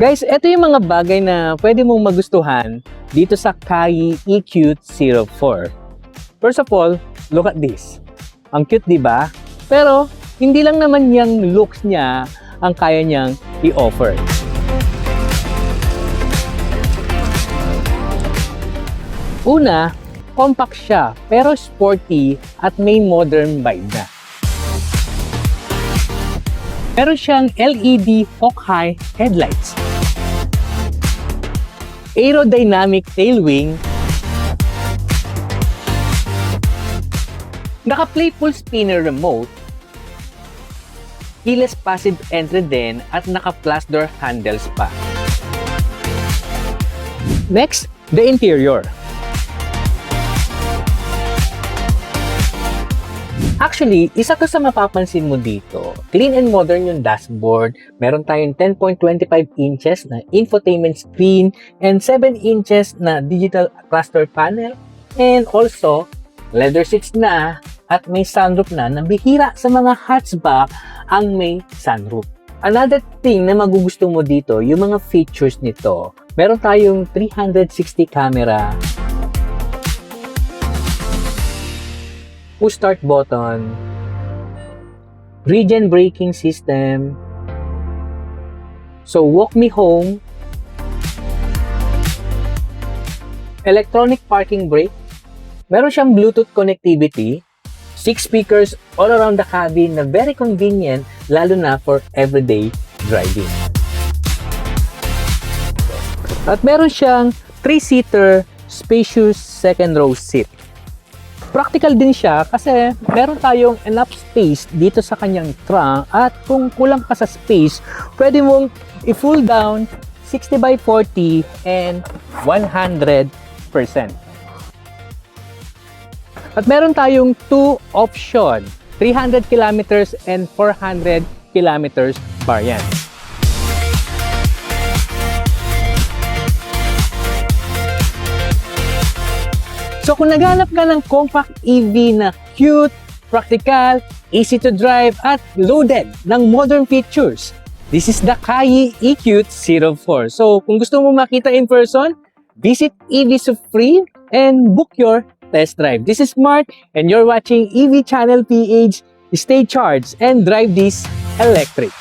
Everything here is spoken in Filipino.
Guys, ito yung mga bagay na pwede mong magustuhan dito sa Kayi EQ04. First of all, look at this. Ang cute, di ba? Pero, hindi lang naman yung looks niya ang kaya niyang i-offer. Una, compact siya, pero sporty at may modern vibe na. Meron siyang LED Hawkeye headlights, aerodynamic tail wing, naka-playful spinner remote, keyless passive entry din at naka-flash door handles pa. Next, the interior. Actually, isa to sa mapapansin mo dito. Clean and modern yung dashboard. Meron tayong 10.25 inches na infotainment screen and 7 inches na digital cluster panel. And also, leather seats na at may sunroof na bihira sa mga hatchback ang may sunroof. Another thing na magugusto mo dito, yung mga features nito. Meron tayong 360 camera, push start button, regen braking system, so walk me home, electronic parking brake, meron siyang Bluetooth connectivity, 6 speakers all around the cabin na very convenient lalo na for everyday driving. At meron siyang 3-seater spacious second row seat. Practical din siya kasi meron tayong enough space dito sa kanyang trunk at kung kulang ka sa space, pwede mong i-fold down 60x40 and 100%. At meron tayong 2 option, 300 kilometers and 400 kilometers variant. So kung naghanap ka ng compact EV na cute, practical, easy to drive, at loaded ng modern features, this is the Kayi EQ04. So kung gusto mo makita in person, visit EV Supreme and book your test drive. This is Mark and you're watching EV Channel PH. Stay charged and drive this electric.